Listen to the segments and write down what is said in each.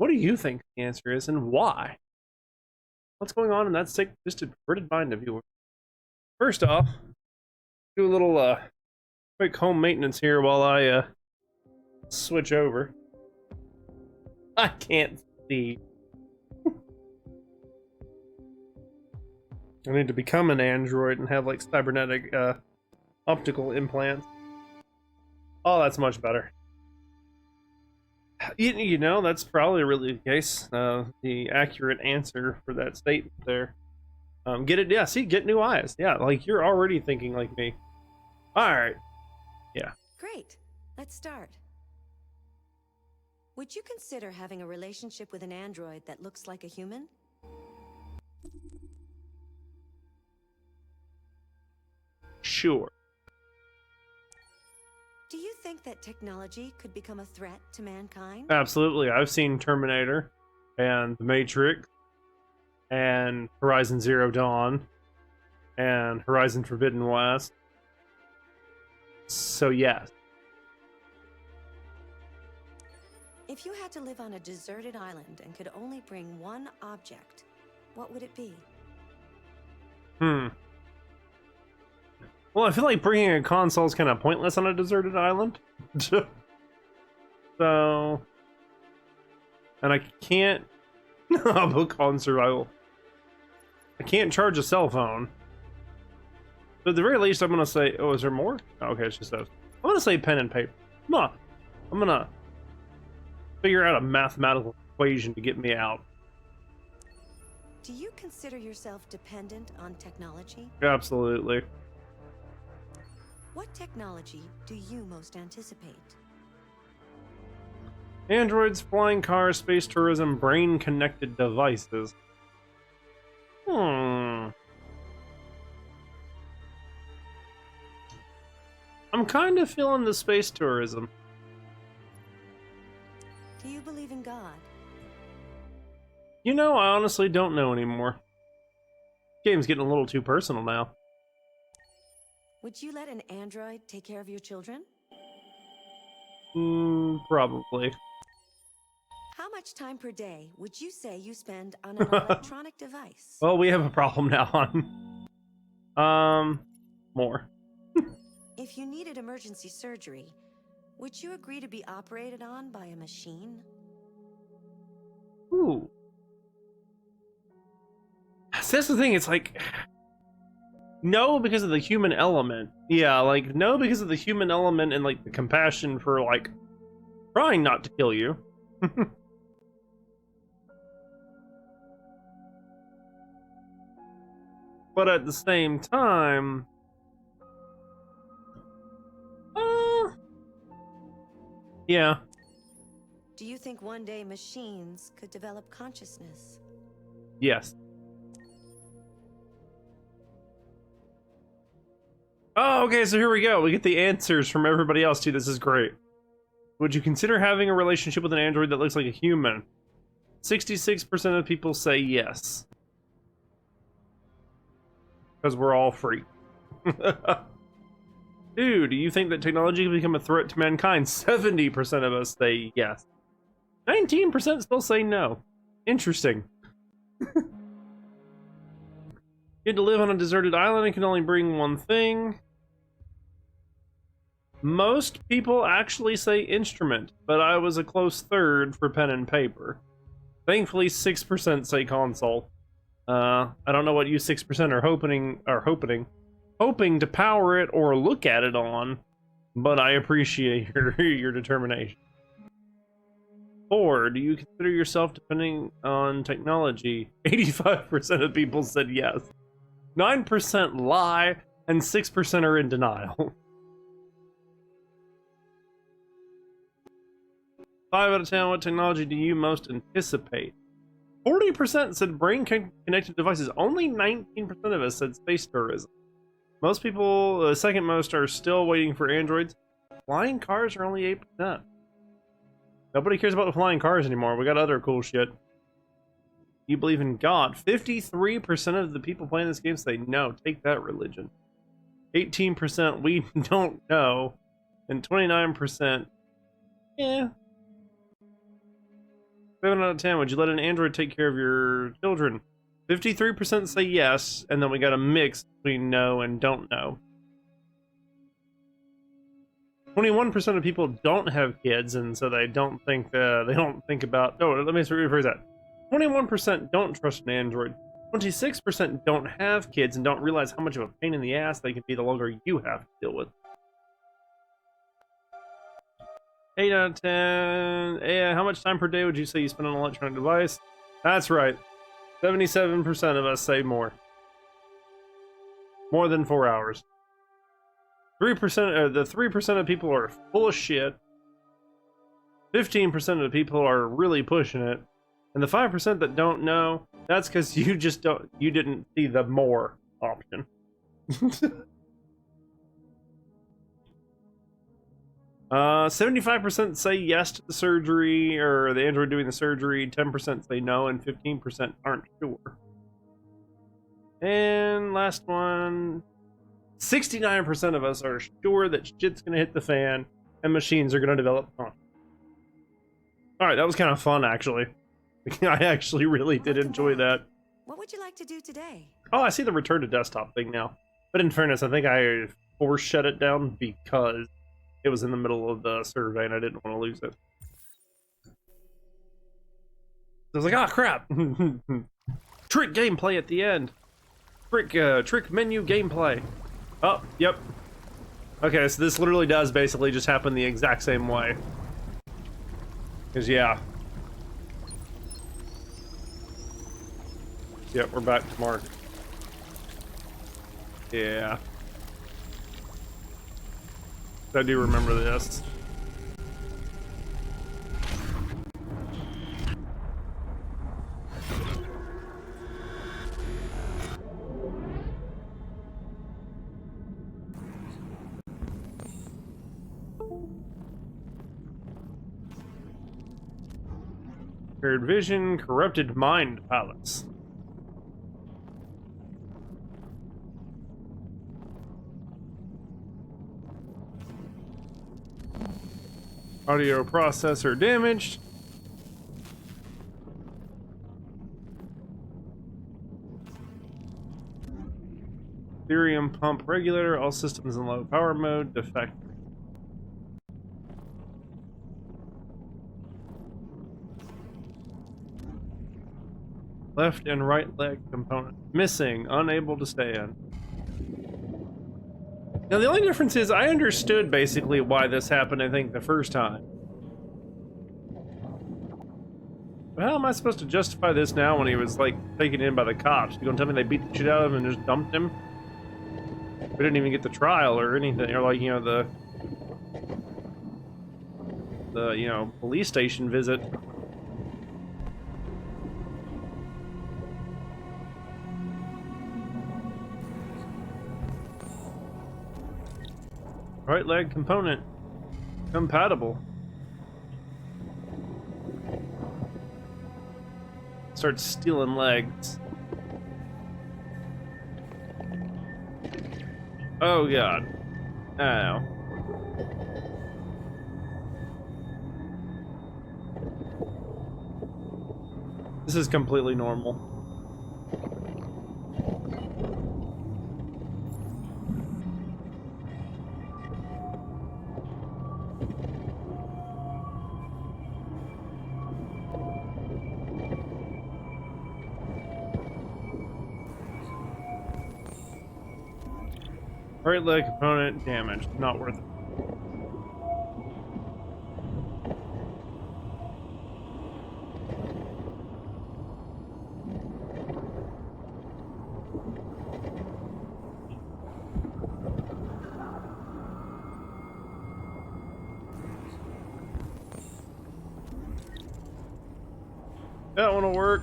What do you think the answer is, and why? What's going on in that sick, twisted, perverted mind of yours? First off, do a little quick home maintenance here while I switch over. I can't see. I need to become an android and have like cybernetic optical implants. Oh, that's much better. You know, that's probably really the case. The accurate answer for that statement there. Get it? Yeah, see, get new eyes. Yeah, like you're already thinking like me. All right. Yeah. Great. Let's start. Would you consider having a relationship with an android that looks like a human? Sure. Do you think that technology could become a threat to mankind? Absolutely. I've seen Terminator and The Matrix and Horizon Zero Dawn and Horizon Forbidden West. So yes. If you had to live on a deserted island and could only bring one object, what would it be? Well, I feel like bringing a console is kind of pointless on a deserted island. So... And I can't... book on survival. I can't charge a cell phone. But at the very least, I'm going to say... Oh, is there more? Okay, it's just those. I'm going to say pen and paper. Come on. I'm going to figure out a mathematical equation to get me out. Do you consider yourself dependent on technology? Absolutely. What technology do you most anticipate? Androids, flying cars, space tourism, brain-connected devices. I'm kind of feeling the space tourism. Do you believe in God? You know, I honestly don't know anymore. Game's getting a little too personal now. Would you let an android take care of your children? Probably. How much time per day would you say you spend on an electronic device? Well, we have a problem now on. More. If you needed emergency surgery, would you agree to be operated on by a machine? Ooh. So that's the thing, it's like... No, because of the human element. Yeah, like, no, because of the human element and, like, the compassion for, like, trying not to kill you. But at the same time... Yeah. Do you think one day machines could develop consciousness? Yes. Oh, okay, so here we go. We get the answers from everybody else, too. This is great. Would you consider having a relationship with an android that looks like a human? 66% of people say yes. Because we're all free. Dude, do you think that technology can become a threat to mankind? 70% of us say yes. 19% still say no. Interesting. You had to live on a deserted island and can only bring one thing. Most people actually say instrument, but I was a close third for pen and paper. Thankfully, 6% say console. I don't know what you 6% are hoping to power it or look at it on, but I appreciate your determination. 4, do you consider yourself depending on technology? 85% of people said yes. 9% lie, and 6% are in denial. 5 out of 10, what technology do you most anticipate? 40% said brain-connected devices. Only 19% of us said space tourism. Most people, the second most, are still waiting for androids. Flying cars are only 8%. Nobody cares about the flying cars anymore. We got other cool shit. You believe in God. 53% of the people playing this game say no. Take that, religion. 18% we don't know. And 29%, yeah. 7 out of 10. Would you let an android take care of your children? 53% say yes, and then we got a mix between no and don't know. 21% of people don't have kids, and so they don't think about. Oh, let me rephrase that. 21% don't trust an android. 26% don't have kids and don't realize how much of a pain in the ass they can be the longer you have to deal with. 8 out of 10. How much time per day would you say you spend on an electronic device? That's right. 77% of us say more. More than 4 hours. 3%, the 3% of people are full of shit. 15% of the people are really pushing it. And the 5% that don't know, that's because you didn't see the more option. 75% say yes to the surgery, or the android doing the surgery. 10% say no, and 15% aren't sure. And last one, 69% of us are sure that shit's gonna hit the fan and machines are gonna develop consciousness. Alright, that was kind of fun, actually. I actually really did enjoy that. What would you like to do today? Oh, I see the return to desktop thing now. But in fairness, I think I force shut it down because it was in the middle of the survey and I didn't want to lose it. I was like, oh crap! Trick gameplay at the end. Trick menu gameplay. Oh, yep. Okay, so this literally does basically just happen the exact same way. Because, yeah. Yep, we're back to Mark. Yeah. I do remember this. Impaired vision, corrupted mind palace. Audio processor damaged. Therium pump regulator, all systems in low power mode, defective. Left and right leg component missing, unable to stand. Now the only difference is I understood basically why this happened, I think, the first time. But how am I supposed to justify this now when he was like taken in by the cops? You gonna tell me they beat the shit out of him and just dumped him? We didn't even get the trial or anything, or like, you know, the you know, police station visit. Right leg component compatible. Start stealing legs. Oh god. Ow. This is completely normal. Right leg component damaged. Not worth it. That one will work.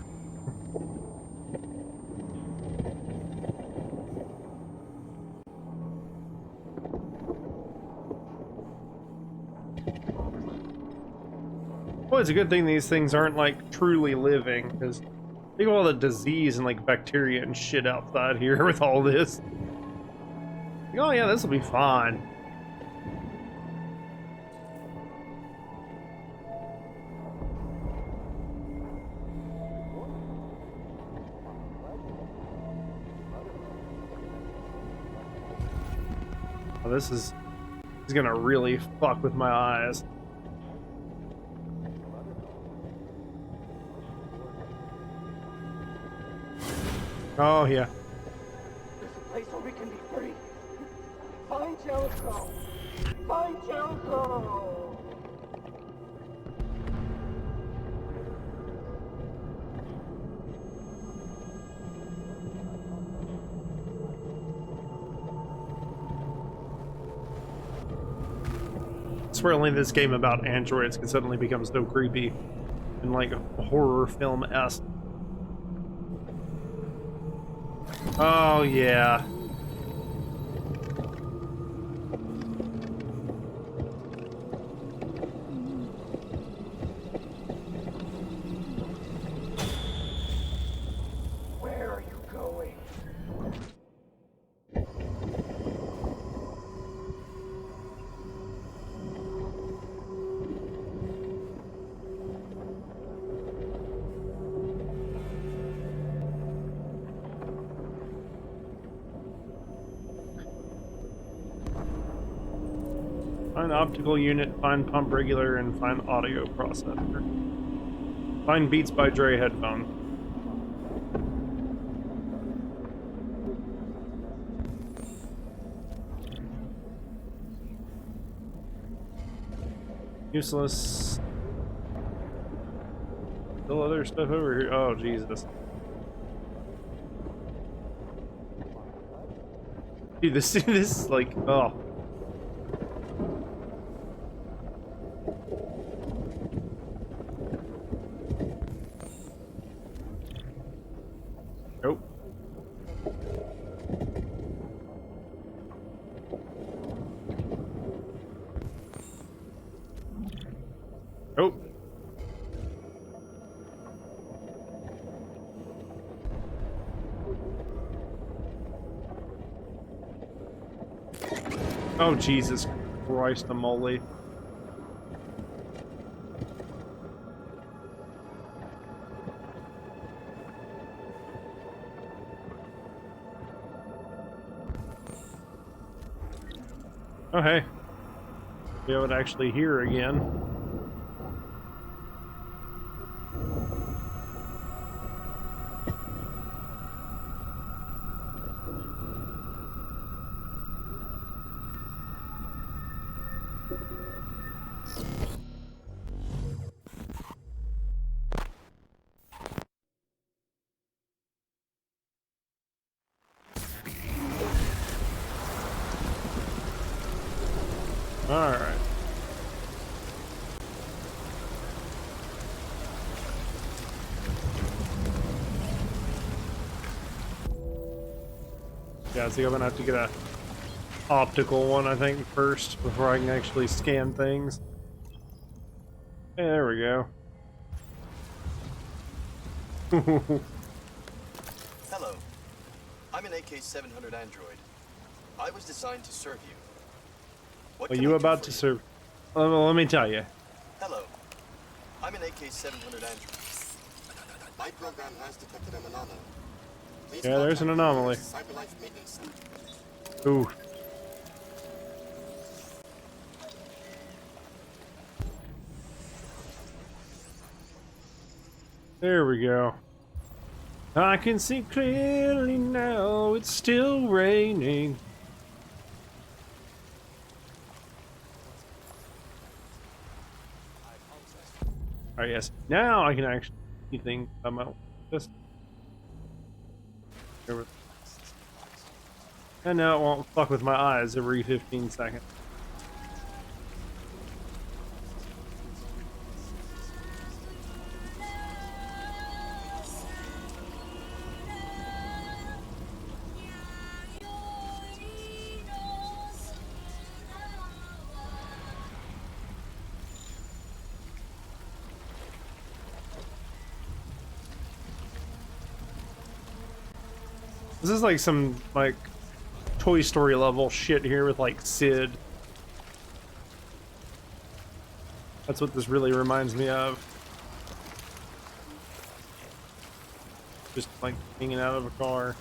Well, it's a good thing these things aren't like truly living, because think of all the disease and like bacteria and shit outside here with all this. Like, oh yeah, this will be fine. Oh, this is gonna really fuck with my eyes. Oh yeah. There's a place where we can be free. Find Jericho. Find Jericho. I swear only this game about androids can suddenly become so creepy and like horror film-esque. Oh yeah. Where are you going? Find optical unit, find pump regulator, and find audio processor. Find Beats by Dre headphone. Useless. Still other stuff over here. Oh, Jesus. Dude, this is like, oh. Nope. Nope. Oh, Jesus Christ, the moly. Oh, hey. Be able to actually hear again. Alright. Yeah, I think I'm gonna have to get a optical one, I think, first, before I can actually scan things. Yeah, there we go. Hello. I'm an AK-700 android. I was designed to serve you. What Are can you I do about for to you? serve? Let me tell you. Hello. I'm an AK-700 android. My program has detected an anomaly. Please Yeah, there's an contact the anomaly. Cyberlife Maintenance Center. Ooh. There we go. I can see clearly now, it's still raining. Alright, yes. Now I can actually see things come out. Just. And now it won't fuck with my eyes every 15 seconds. This is like some, like, Toy Story level shit here with, like, Sid. That's what this really reminds me of. Just, like, hanging out of a car.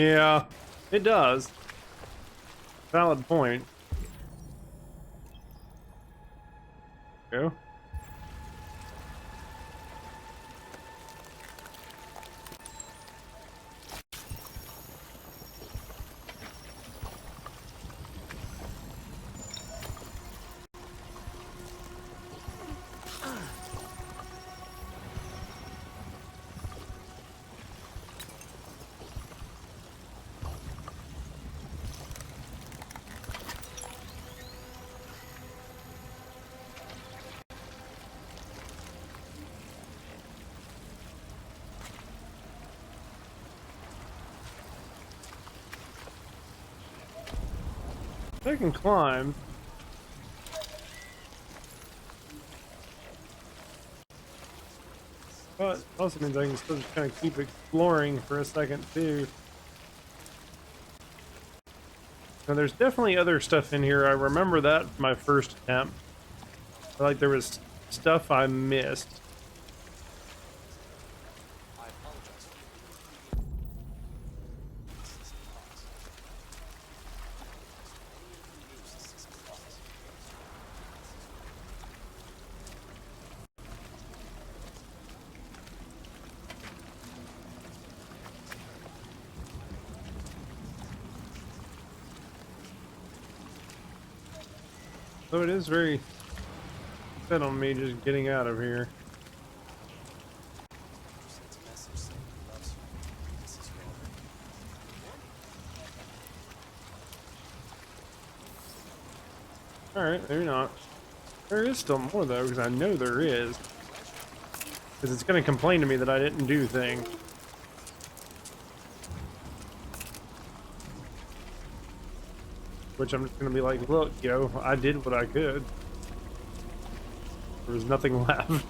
Yeah, it does. Valid point. Go. I can climb. But also means I can still just kind of keep exploring for a second too. Now there's definitely other stuff in here. I remember that from my first attempt. Like there was stuff I missed. I apologize. So it is very set on me just getting out of here. Alright, maybe not. There is still more though, because I know there is. Because it's going to complain to me that I didn't do things. Which I'm just going to be like, look, yo, I did what I could. There was nothing left.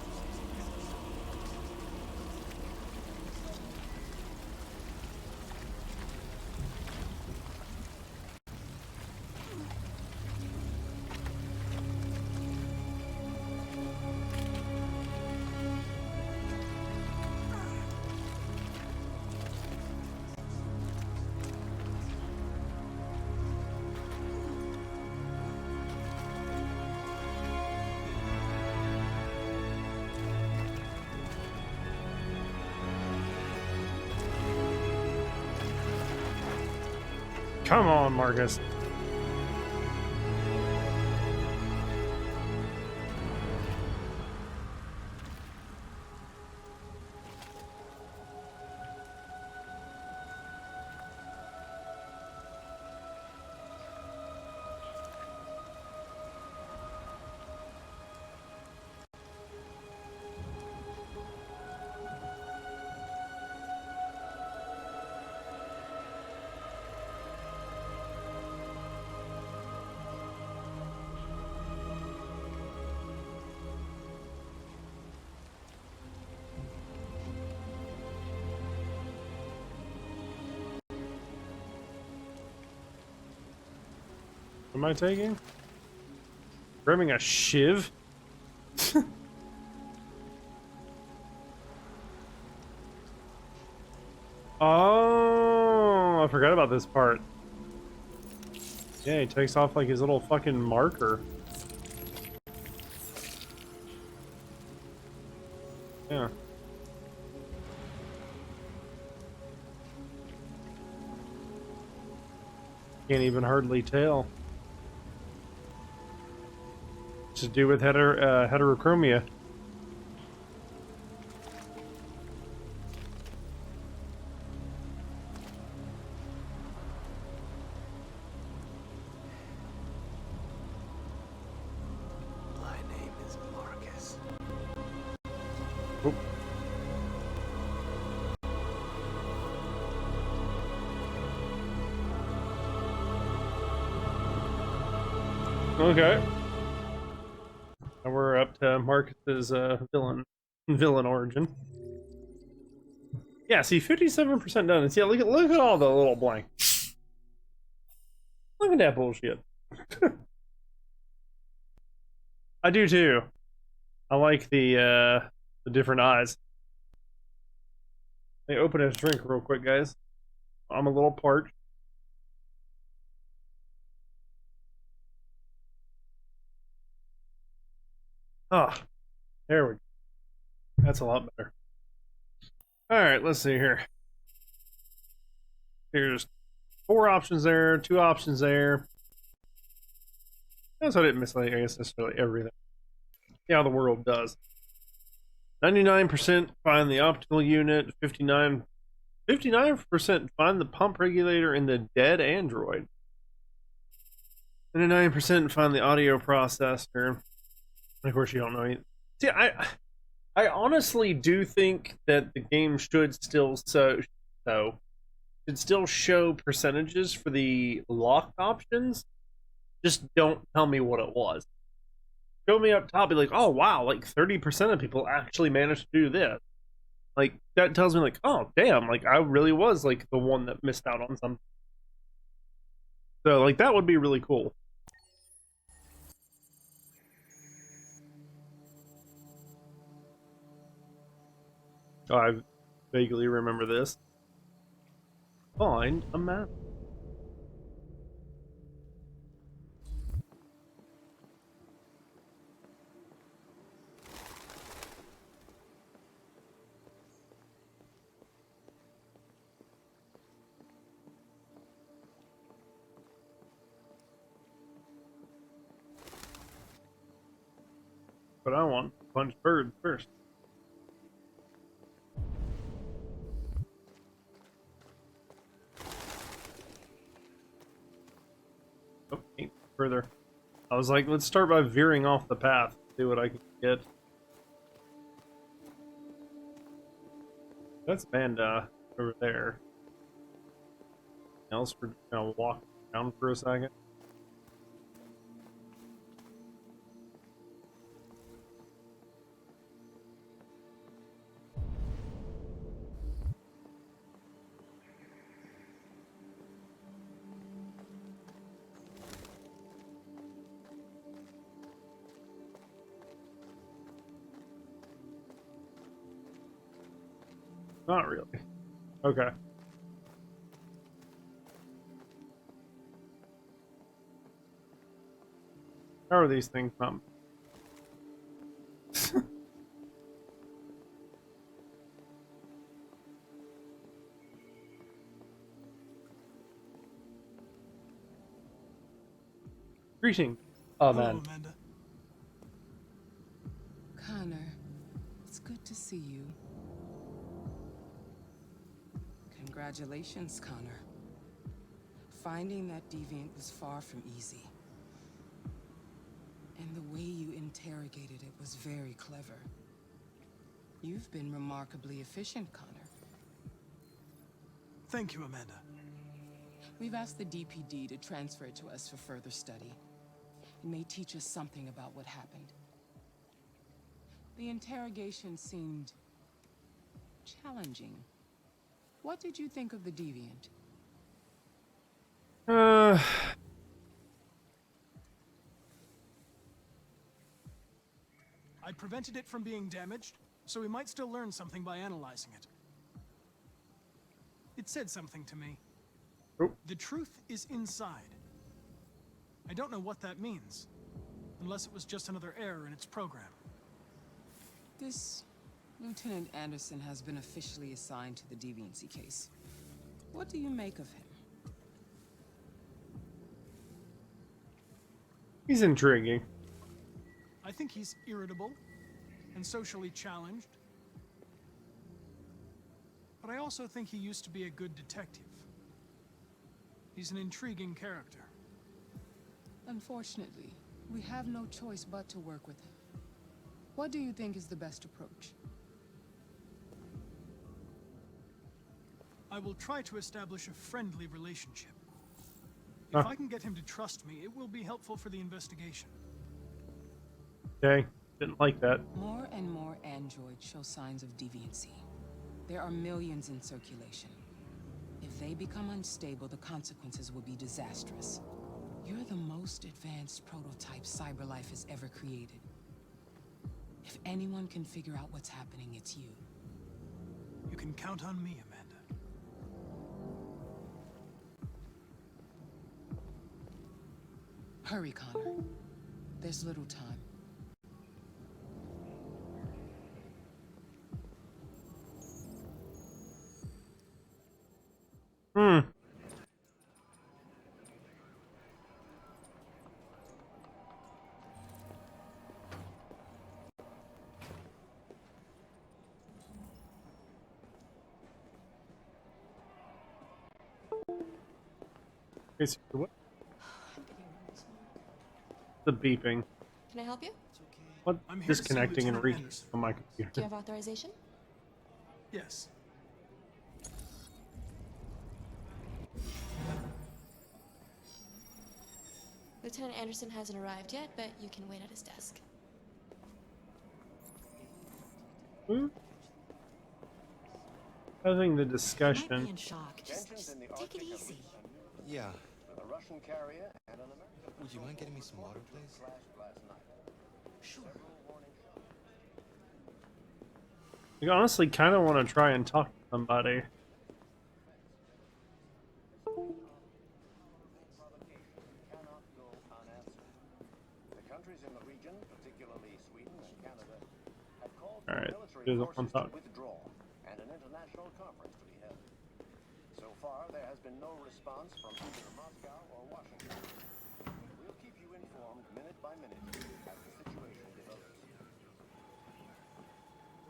Come on, Marcus. What am I taking? Grabbing a shiv? Oh, I forgot about this part. Yeah, he takes off like his little fucking marker. Yeah. Can't even hardly tell. To do with heterochromia. My name is Marcus. Oop. Okay. And we're up to Marcus's villain origin. Yeah, see, 57% done. And see, look at all the little blank. Look at that bullshit. I do too. I like the different eyes. Hey, open his drink real quick, guys. I'm a little parched. Ah, there we go. That's a lot better. All right, let's see here. Here's 4 options there, 2 options there. Guess I didn't miss, I guess, necessarily everything. See how the world does. 99% find the optical unit. 59% find the pump regulator in the dead android. 99% find the audio processor. And of course, you don't know anything. See, I honestly do think that the game should still should still show percentages for the locked options. Just don't tell me what it was. Show me up top, be like, oh wow, like 30% of people actually managed to do this. Like that tells me, like, oh damn, like I really was like the one that missed out on something. So like that would be really cool. Oh, I vaguely remember this. Find a map. But I want to punch birds first. Okay, further. I was like, let's start by veering off the path. See what I can get. That's Banda over there. Else, we're gonna walk around for a second. Not really. Okay. How are these things pumped? Greeting. Oh Hello, man. Amanda. Connor, it's good to see you. Congratulations, Connor. Finding that deviant was far from easy. And the way you interrogated it was very clever. You've been remarkably efficient, Connor. Thank you, Amanda. We've asked the DPD to transfer it to us for further study. It may teach us something about what happened. The interrogation seemed challenging. What did you think of the deviant? I prevented it from being damaged, so we might still learn something by analyzing it. It said something to me. Oh. The truth is inside. I don't know what that means, unless it was just another error in its program. This Lieutenant Anderson has been officially assigned to the deviancy case. What do you make of him? He's intriguing. I think he's irritable and socially challenged. But I also think he used to be a good detective. He's an intriguing character. Unfortunately, we have no choice but to work with him. What do you think is the best approach? I will try to establish a friendly relationship. If I can get him to trust me, it will be helpful for the investigation. Okay. Didn't like that. More and more androids show signs of deviancy. There are millions in circulation. If they become unstable, the consequences will be disastrous. You're the most advanced prototype CyberLife has ever created. If anyone can figure out what's happening, it's you. You can count on me, Amanda. Hurry, Connor. There's little time. Hmm. Basically, what? The beeping. Can I help you? What? I'm here to see Disconnecting and Lieutenant re Anderson. on my Do computer. you have authorization? Yes. Lieutenant Anderson hasn't arrived yet, but you can wait at his desk. Hmm? Having the You might discussion. be in shock. Just take it easy. Yeah. With a Russian carrier and an American Would you mind getting me some water, please? crashed last night. Sure. I honestly kind of want to try and talk to somebody. Cannot go unanswered. The countries in the region, particularly Sweden and Canada, have called for Alright, military here's a forces fun talk. to withdraw and an international conference to be held. So far, there has been no response from either Moscow or Washington. We'll keep you informed minute by minute as the situation develops.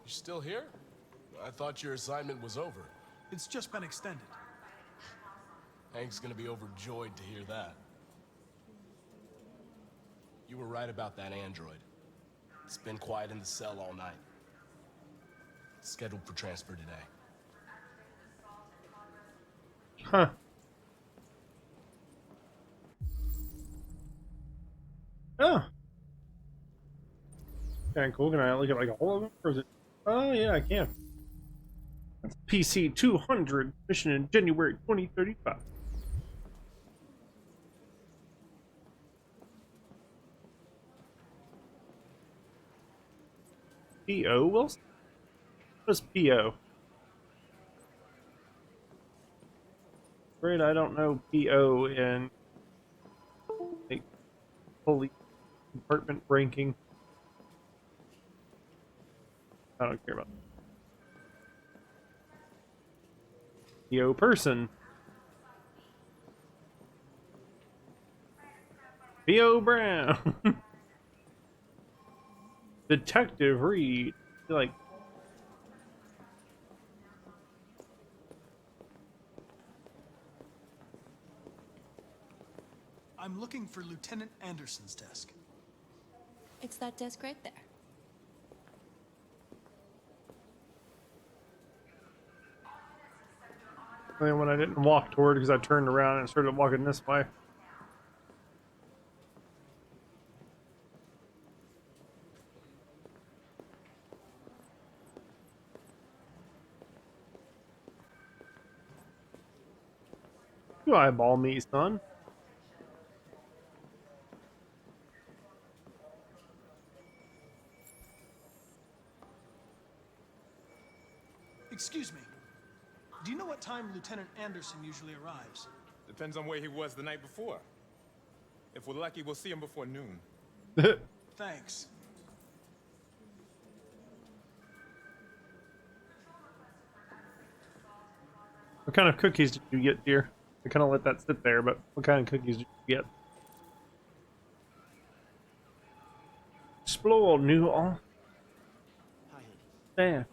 You still here? I thought your assignment was over. It's just been extended. Hank's gonna be overjoyed to hear that. You were right about that android. It's been quiet in the cell all night. It's scheduled for transfer today. Huh. Oh. Okay, cool. Can I look at like all of them? Or is it? Oh, yeah, I can. That's PC 200, mission in January 2035. PO Wilson? What's PO? Afraid I don't know PO in like police department ranking. I don't care about that. PO person. PO Brown. Detective Reed. I feel like I'm looking for Lieutenant Anderson's desk. It's that desk right there. and then when I didn't walk toward because I turned around and started walking this way. You eyeball me, son. Excuse me. Do you know what time Lieutenant Anderson usually arrives? Depends on where he was the night before. If we're lucky, we'll see him before noon. Thanks. What kind of cookies did you get, dear? I kind of let that sit there, but what kind of cookies did you get? Explore new all. There.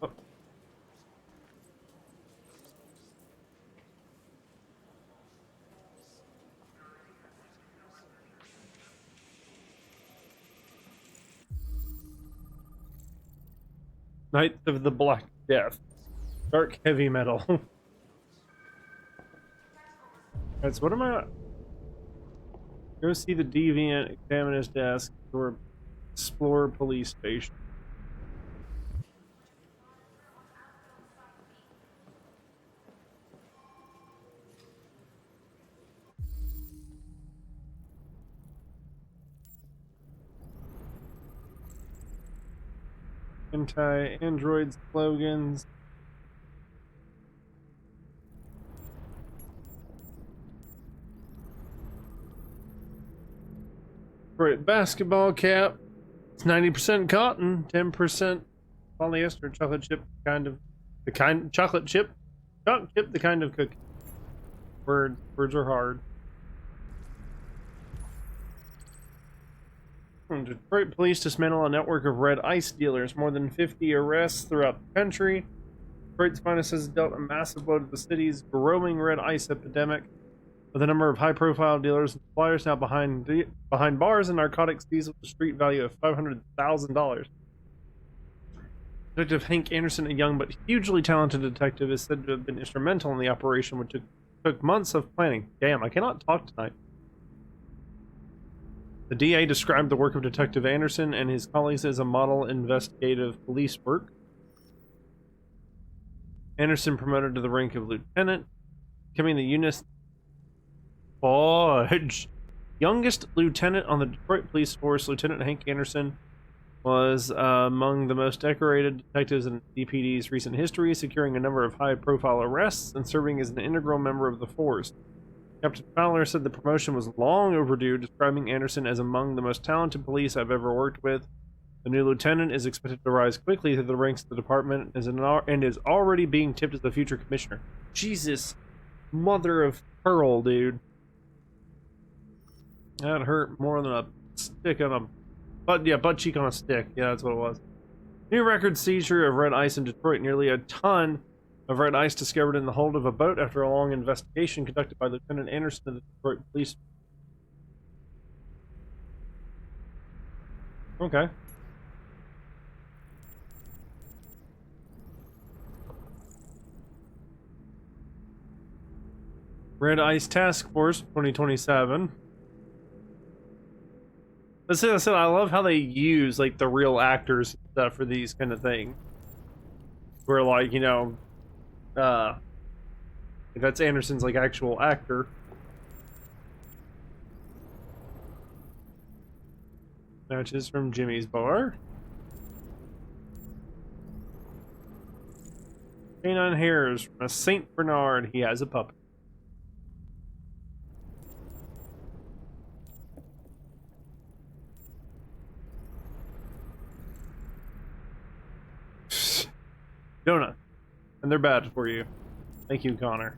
Oh. Knights of the Black Death. Dark heavy metal. Alright, so what am I... Go see the deviant, examine his desk, or explore police station. Anti-android slogans. Detroit basketball cap. It's 90% cotton, 10% polyester, chocolate chip, chocolate chip, the kind of cookie. Words are hard. Detroit police dismantle a network of red ice dealers. More than 50 arrests throughout the country. Detroit's finest has dealt a massive blow to the city's growing red ice epidemic, with a number of high-profile dealers and suppliers now behind bars and narcotics deals with a street value of $500,000. Detective Hank Anderson, a young but hugely talented detective, is said to have been instrumental in the operation, which took months of planning. Damn, I cannot talk tonight. The DA described the work of Detective Anderson and his colleagues as a model investigative police work. Anderson promoted to the rank of lieutenant, becoming the unit's youngest lieutenant on the Detroit police force. Lieutenant Hank Anderson was among the most decorated detectives in DPD's recent history, securing a number of high-profile arrests and serving as an integral member of the force. Captain Fowler said the promotion was long overdue, describing Anderson as among the most talented police I've ever worked with. The new lieutenant is expected to rise quickly through the ranks of the department and is already being tipped as the future commissioner. Jesus, mother of pearl, dude. That hurt more than a stick on a butt cheek on a stick. Yeah, that's what it was. New record seizure of red ice in Detroit. Nearly a ton of red ice discovered in the hold of a boat after a long investigation conducted by Lieutenant Anderson of the Detroit Police. Okay. Red Ice Task Force 2027. That's it. I said I love how they use like the real actors and stuff for these kind of things. Where like, you know, if that's Anderson's like actual actor. Matches from Jimmy's Bar. Canine hairs from a Saint Bernard. He has a puppy. Donut. And they're bad for you. Thank you, Connor.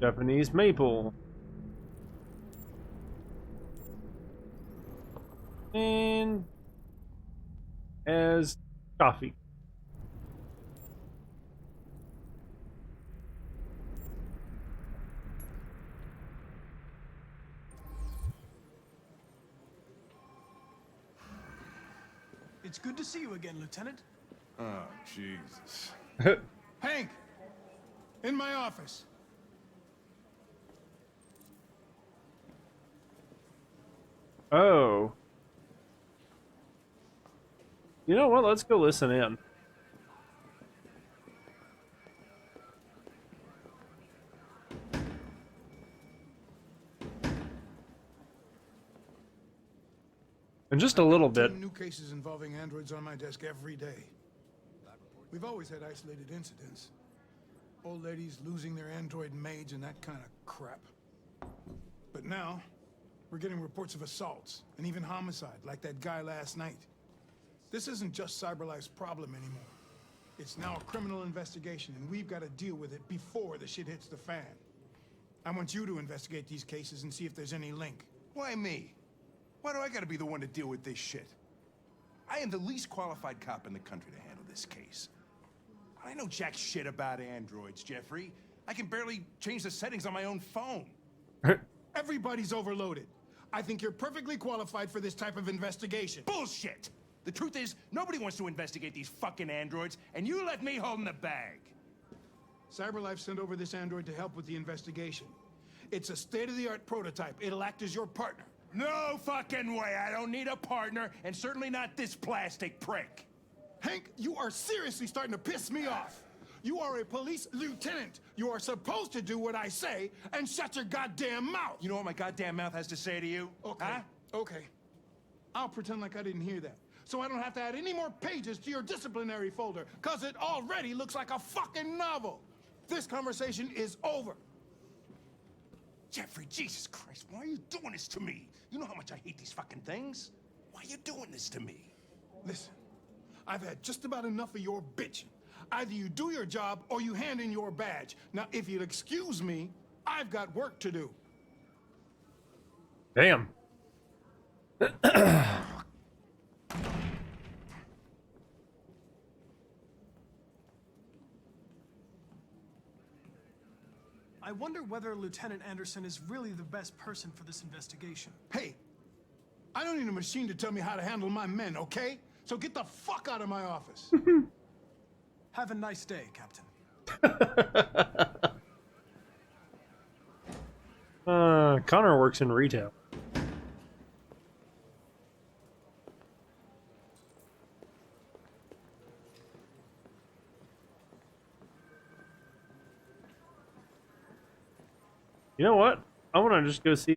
Japanese maple. And as coffee. It's good to see you again, Lieutenant. Oh, Jesus. Hank! In my office. Oh. You know what? Let's go listen in. In just a little bit. New cases involving androids on my desk every day. We've always had isolated incidents. Old ladies losing their android maids and that kind of crap. But now, we're getting reports of assaults and even homicide, like that guy last night. This isn't just CyberLife's problem anymore. It's now a criminal investigation, and we've got to deal with it before the shit hits the fan. I want you to investigate these cases and see if there's any link. Why me? Why do I gotta be the one to deal with this shit? I am the least qualified cop in the country to handle this case. I know jack shit about androids, Jeffrey. I can barely change the settings on my own phone. Everybody's overloaded. I think you're perfectly qualified for this type of investigation. Bullshit! The truth is, nobody wants to investigate these fucking androids, and you let me hold in the bag. CyberLife sent over this android to help with the investigation. It's a state-of-the-art prototype. It'll act as your partner. No fucking way! I don't need a partner, and certainly not this plastic prick. Hank, you are seriously starting to piss me off. You are a police lieutenant. You are supposed to do what I say and shut your goddamn mouth. You know what my goddamn mouth has to say to you? Okay, huh? okay. I'll pretend like I didn't hear that, so I don't have to add any more pages to your disciplinary folder, because it already looks like a fucking novel. This conversation is over. Jeffrey, Jesus Christ, why are you doing this to me? You know how much I hate these fucking things. Why are you doing this to me? Listen, I've had just about enough of your bitching. Either you do your job or you hand in your badge. Now, if you'll excuse me, I've got work to do. Damn. I wonder whether Lieutenant Anderson is really the best person for this investigation. Hey, I don't need a machine to tell me how to handle my men, okay? So get the fuck out of my office. Have a nice day, Captain. Connor works in retail. You know what? I want to just go see